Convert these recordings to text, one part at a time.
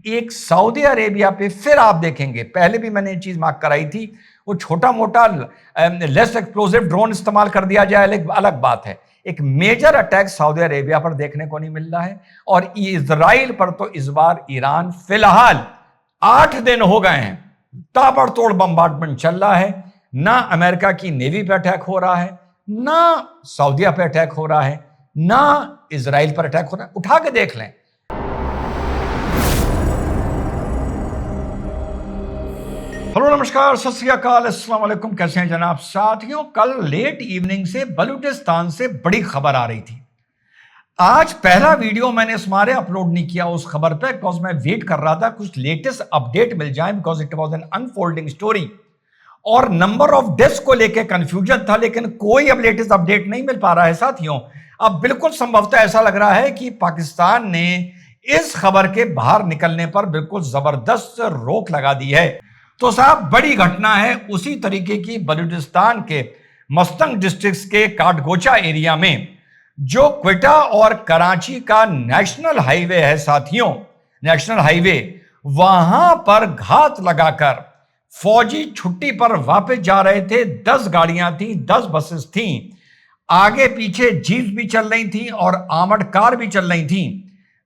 एक Saudi Arabia पे फिर आप देखेंगे, पहले भी मैंने ये चीज मार्क कराई थी, वो छोटा मोटा लेस एक्सप्लोसिव ड्रोन इस्तेमाल कर दिया जाए अलग अलग बात है, एक मेजर अटैक सऊदी अरेबिया पर देखने को नहीं मिल रहा है। और इजराइल पर तो इस बार ईरान फिलहाल 8 दिन हो गए हैं ताबड़तोड़ बम्बार्डमेंट चल रहा है। ना अमेरिका की नेवी पे अटैक हो रहा है, ना सऊदीया पे अटैक हो रहा है, ना इजराइल पर अटैक हो रहा है। उठा के देख लें। हेलो, नमस्कार, सत श्री अकाल, अस्सलाम वालेकुम। कैसे हैं जनाब साथियों? कल लेट इवनिंग से बलूचिस्तान से बड़ी खबर आ रही थी। आज पहला वीडियो मैंने इस मारे अपलोड नहीं किया उस खबर पे, बिकॉज मैं वेट कर रहा था कुछ लेटेस्ट अपडेट मिल जाए, because it was an unfolding story और नंबर ऑफ डेथ्स को लेकर कंफ्यूजन था, लेकिन कोई अब लेटेस्ट अपडेट नहीं मिल पा रहा है साथियों। अब बिल्कुल संभवतः ऐसा लग रहा है कि पाकिस्तान ने इस खबर के बाहर निकलने पर बिल्कुल जबरदस्त रोक लगा दी है। तो साहब, बड़ी घटना है उसी तरीके की बलूचिस्तान के मस्तंग डिस्ट्रिक्ट के काटगोचा एरिया में, जो क्वेटा और कराची का नेशनल हाईवे है साथियों, नेशनल हाईवे, वहां पर घात लगाकर फौजी छुट्टी पर वापस जा रहे थे। 10 गाड़ियां थी, 10 बसेस थी, आगे पीछे जीप भी चल रही थी और आर्मर्ड कार भी चल रही थी।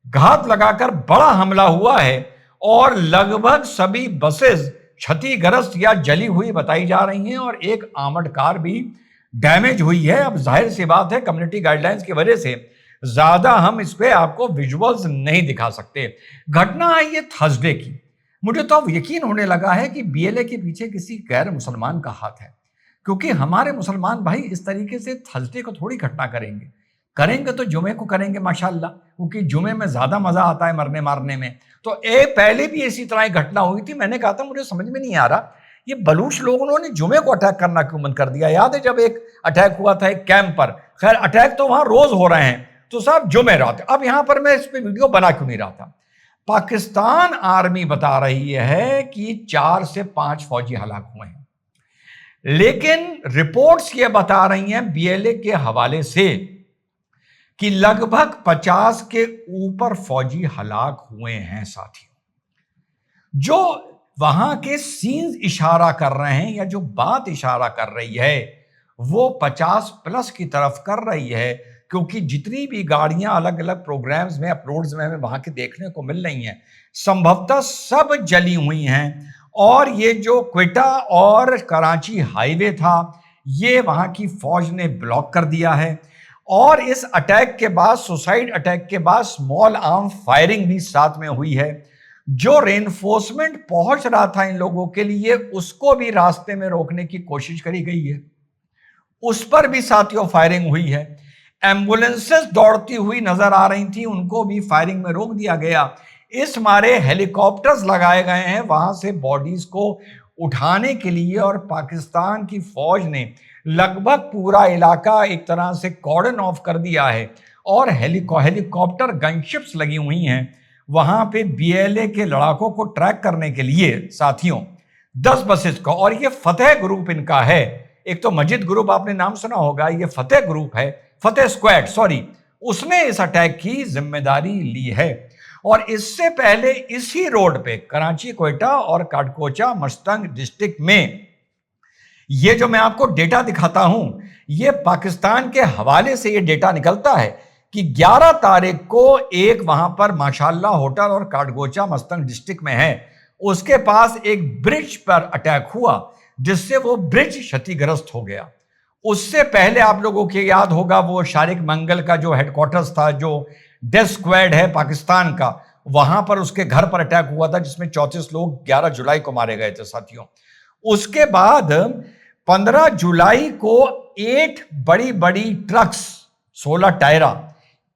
घात लगाकर बड़ा हमला हुआ है और लगभग सभी बसेस क्षतिग्रस्त या जली हुई बताई जा रही हैं और एक आर्मर्ड कार भी डैमेज हुई है। अब जाहिर सी बात है, कम्युनिटी गाइडलाइंस की वजह से ज्यादा हम इस पे आपको विजुअल्स नहीं दिखा सकते। घटना है ये थर्सडे की। मुझे तो अब यकीन होने लगा है कि बीएलए के पीछे किसी गैर मुसलमान का हाथ है, क्योंकि हमारे मुसलमान भाई इस तरीके से थर्सडे को थोड़ी घटना करेंगे। करेंगे तो जुमे को करेंगे माशाल्लाह, क्योंकि जुमे में ज्यादा मजा आता है मरने मारने में। तो पहले भी इसी तरह की घटना हुई थी। मैंने कहा था मुझे समझ में नहीं आ रहा ये बलूच लोगों ने जुमे को अटैक करना क्यों बंद कर दिया। याद है जब एक अटैक हुआ था एक कैंप पर, खैर अटैक तो वहां रोज हो रहे हैं, तो साहब जुमे रात। अब यहां पर मैं इस पे वीडियो बना क्यों नहीं रहा था। पाकिस्तान आर्मी बता रही है कि 4 से 5 फौजी हलाक हुए हैं, लेकिन रिपोर्ट्स ये बता रही हैं बीएलए के हवाले से कि लगभग 50 के ऊपर फौजी हलाक हुए हैं साथियों। जो वहां के सीन्स इशारा कर रहे हैं या जो बात इशारा कर रही है वो 50 प्लस की तरफ कर रही है, क्योंकि जितनी भी गाड़ियां अलग अलग प्रोग्राम्स में अपलोड्स में हमें वहां के देखने को मिल रही हैं, संभवतः सब जली हुई हैं। और ये जो क्वेटा और कराची हाईवे था, ये वहां की फौज ने ब्लॉक कर दिया है। और इस अटैक के बाद, सुसाइड अटैक के बाद, स्मॉल आर्म फायरिंग भी साथ में हुई है। जो रेनफोर्समेंट पहुंच रहा था इन लोगों के लिए, उसको भी रास्ते में रोकने की कोशिश करी गई है, उस पर भी साथियों फायरिंग हुई है। एम्बुलेंसेस दौड़ती हुई नजर आ रही थी, उनको भी फायरिंग में रोक दिया गया। इस मारे हेलीकॉप्टर्स लगाए गए हैं वहां से बॉडीज को उठाने के लिए, और पाकिस्तान की फौज ने लगभग पूरा इलाका एक तरह से कॉर्डन ऑफ कर दिया है और हेलीकॉप्टर गनशिप्स लगी हुई हैं वहां पे बीएलए के लड़ाकों को ट्रैक करने के लिए साथियों। 10 बसेस का, और ये फतेह ग्रुप इनका है। एक तो मजिद ग्रुप आपने नाम सुना होगा, ये फतेह ग्रुप है, फतेह स्क्वाड सॉरी, उसने इस अटैक की जिम्मेदारी ली है। और इससे पहले इसी रोड पे कराची, क्वेटा और काटकोचा मस्तंग डिस्ट्रिक्ट में, ये जो मैं आपको डेटा दिखाता हूं, ये पाकिस्तान के हवाले से ये डेटा निकलता है कि 11 तारीख को एक वहां पर माशाल्लाह होटल और काटगोचा मस्तंग डिस्ट्रिक्ट में है, उसके पास एक ब्रिज पर अटैक हुआ जिससे वो ब्रिज क्षतिग्रस्त हो गया। उससे पहले आप लोगों को याद होगा वो शारिक मंगल का जो हेडक्वार्टर्स था, जो डेथ स्क्वाड है पाकिस्तान का, वहां पर उसके घर पर अटैक हुआ था जिसमें 34 लोग 11 जुलाई को मारे गए थे साथियों। उसके बाद 15 जुलाई को 8 बड़ी बड़ी ट्रक्स 16 टायरा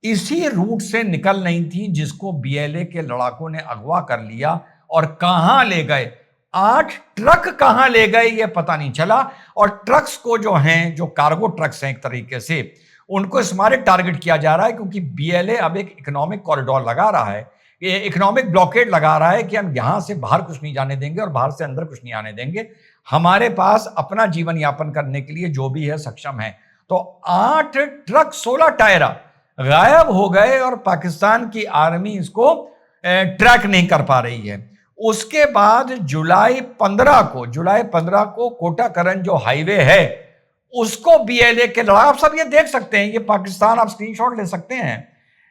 इसी रूट से निकल रही थी, जिसको बीएलए के लड़ाकों ने अगवा कर लिया और कहां ले गए। 8 ट्रक कहां ले गए ये पता नहीं चला। और ट्रक्स को जो हैं, जो कार्गो ट्रक्स हैं एक तरीके से, उनको इस मारे टारगेट किया जा रहा है, क्योंकि बीएलए अब एक इकोनॉमिक कॉरिडोर लगा रहा है, ये इकोनॉमिक ब्लॉकेड लगा रहा है कि हम यहां से बाहर कुछ नहीं जाने देंगे और बाहर से अंदर कुछ नहीं आने देंगे। हमारे पास अपना जीवन यापन करने के लिए जो भी है सक्षम है। तो 8 ट्रक 16 टायरा गायब हो गए और पाकिस्तान की आर्मी इसको ट्रैक नहीं कर पा रही है। उसके बाद जुलाई 15 को कोटा करंज जो हाईवे है उसको बीएलए के लड़ा, आप सब ये देख सकते हैं, ये पाकिस्तान, आप स्क्रीनशॉट ले सकते हैं,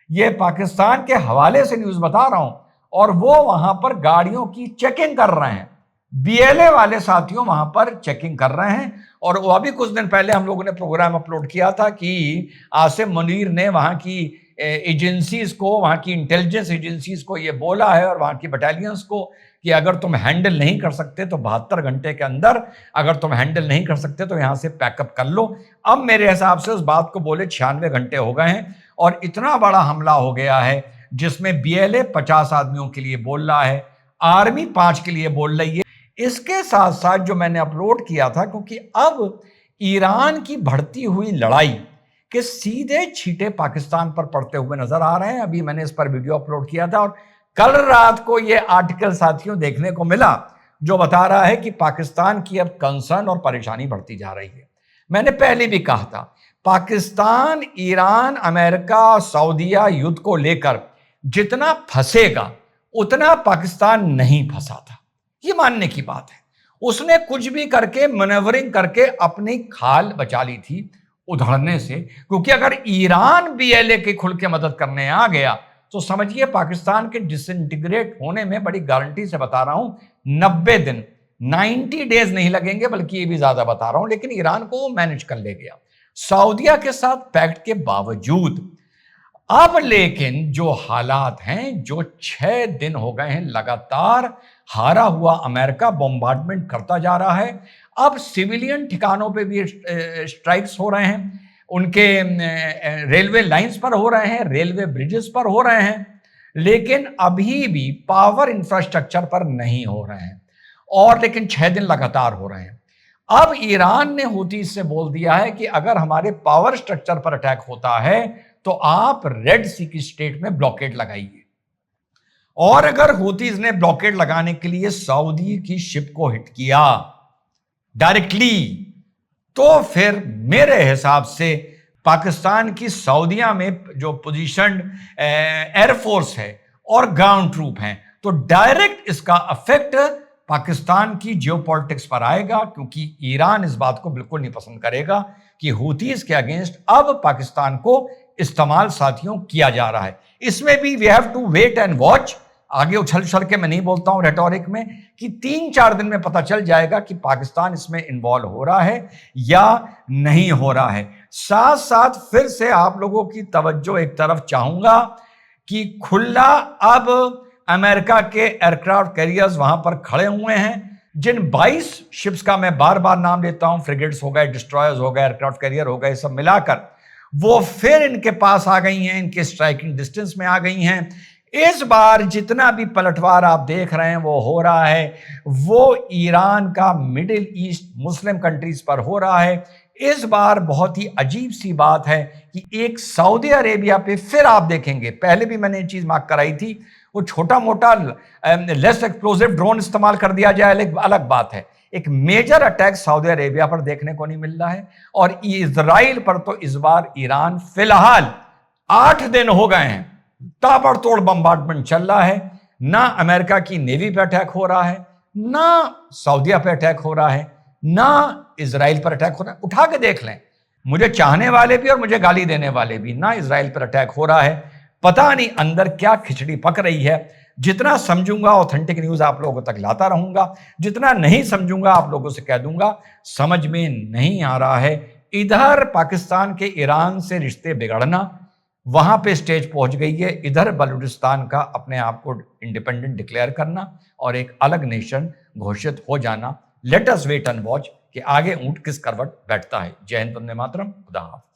ये पाकिस्तान के हवाले से न्यूज बता रहा हूं, और वो वहां पर गाड़ियों की चेकिंग कर रहे हैं, बीएलए वाले साथियों वहां पर चेकिंग कर रहे हैं। और वो अभी कुछ दिन पहले हम लोगों ने प्रोग्राम अपलोड किया था कि आसिम मुनीर ने वहां की एजेंसीज को, वहां की इंटेलिजेंस एजेंसीज को ये बोला है और वहां की बटालियंस को कि अगर तुम हैंडल नहीं कर सकते तो 72 घंटे के अंदर, अगर तुम हैंडल नहीं कर सकते तो यहां से पैकअप कर लो। अब मेरे हिसाब से उस बात को बोले 96 घंटे हो गए हैं और इतना बड़ा हमला हो गया है जिसमें बीएलए 50 आदमियों के लिए बोल रहा है, आर्मी 5 के लिए बोल रही है। इसके साथ साथ जो मैंने अपलोड किया था, क्योंकि अब ईरान की बढ़ती हुई लड़ाई के सीधे छींटे पाकिस्तान पर पड़ते हुए नजर आ रहे हैं। अभी मैंने इस पर वीडियो अपलोड किया था और कल रात को यह आर्टिकल साथियों देखने को मिला जो बता रहा है कि पाकिस्तान की अब कंसर्न और परेशानी बढ़ती जा रही है। मैंने पहले भी कहा था, पाकिस्तान, ईरान, अमेरिका, सऊदीया युद्ध को लेकर जितना फंसेगा उतना पाकिस्तान नहीं फंसा था, ये मानने की बात है। उसने कुछ भी करके, मैनेवरिंग करके अपनी खाल बचा ली थी उधड़ने से, क्योंकि अगर ईरान बीएलए की खुल के मदद करने आ गया तो समझिए पाकिस्तान के डिसइंटीग्रेट होने में, बड़ी गारंटी से बता रहा हूं, 90 दिन, 90 डेज नहीं लगेंगे, बल्कि ये भी ज्यादा बता रहा हूं। लेकिन ईरान को वो मैनेज कर ले गया सऊदीया के साथ पैक्ट के बावजूद। अब लेकिन जो हालात हैं, जो 6 दिन हो गए हैं लगातार हारा हुआ अमेरिका बॉम्बार्डमेंट करता जा रहा है। अब सिविलियन ठिकानों पे भी स्ट्राइक्स हो रहे हैं, उनके रेलवे लाइंस पर हो रहे हैं, रेलवे ब्रिजेस पर हो रहे हैं, लेकिन अभी भी पावर इंफ्रास्ट्रक्चर पर नहीं हो रहे हैं। और लेकिन 6 दिन लगातार हो रहे हैं। अब ईरान ने हूथी से बोल दिया है कि अगर हमारे पावर स्ट्रक्चर पर अटैक होता है तो आप रेड सी की स्टेट में ब्लॉकेड लगाइए। और अगर हूथीज ने ब्लॉकेड लगाने के लिए सऊदी की शिप को हिट किया डायरेक्टली, तो फिर मेरे हिसाब से पाकिस्तान की सऊदीया में जो पोजीशन्ड एयरफोर्स है और ग्राउंड ट्रूप हैं, तो डायरेक्ट इसका इफेक्ट पाकिस्तान की जियोपॉलिटिक्स पर आएगा, क्योंकि ईरान इस बात को बिल्कुल नहीं पसंद करेगा कि हूथीज के अगेंस्ट अब पाकिस्तान को इस्तेमाल साथियों किया जा रहा है। इसमें भी we have to wait and watch. आगे उछल के मैं नहीं बोलता हूं रेटोरिक में कि 3-4 दिन में पता चल जाएगा कि पाकिस्तान इसमें इन्वॉल्व हो रहा है या नहीं हो रहा है। साथ साथ फिर से आप लोगों की तवज्जो एक तरफ चाहूंगा कि खुला अब अमेरिका के एयरक्राफ्ट कैरियर्स वहां पर खड़े हुए हैं, जिन 22 शिप्स का मैं बार बार नाम लेता हूं, फ्रिगेट्स हो गए, डिस्ट्रॉयर्स हो गए, एयरक्राफ्ट कैरियर हो गए, सब मिलाकर वो फिर इनके पास आ गई हैं, इनके स्ट्राइकिंग डिस्टेंस में आ गई हैं। इस बार जितना भी पलटवार आप देख रहे हैं वो हो रहा है, वो ईरान का मिडिल ईस्ट मुस्लिम कंट्रीज पर हो रहा है। इस बार बहुत ही अजीब सी बात है कि एक सऊदी अरेबिया पे फिर आप देखेंगे, पहले भी मैंने ये चीज मार्क कराई थी, वो छोटा मोटा लेस एक्सप्लोसिव ड्रोन इस्तेमाल कर दिया जाए अलग बात है, एक मेजर अटैक सऊदी अरेबिया पर देखने को नहीं मिल रहा है। और इजराइल पर तो इस बार ईरान फिलहाल 8 दिन हो गए हैं ताबड़तोड़ बम्बार्डमेंट चल रहा है। ना अमेरिका की नेवी पे अटैक हो रहा है, ना सऊदीया पे अटैक हो रहा है, ना इजराइल पर अटैक हो रहा है। उठा के देख लें, मुझे चाहने वाले भी और मुझे गाली देने वाले भी, ना इजराइल पर अटैक हो रहा है। पता नहीं अंदर क्या खिचड़ी पक रही है। जितना समझूंगा ऑथेंटिक न्यूज आप लोगों तक लाता रहूंगा, जितना नहीं समझूंगा आप लोगों से कह दूंगा समझ में नहीं आ रहा है। इधर पाकिस्तान के ईरान से रिश्ते बिगड़ना, वहां पे स्टेज पहुंच गई है, इधर बलूचिस्तान का अपने आप को इंडिपेंडेंट डिक्लेयर करना और एक अलग नेशन घोषित हो जाना। Let us wait and watch कि आगे ऊंट किस करवट बैठता है। जय हिंद, वंदे मातरम, खुदा हाफिज़।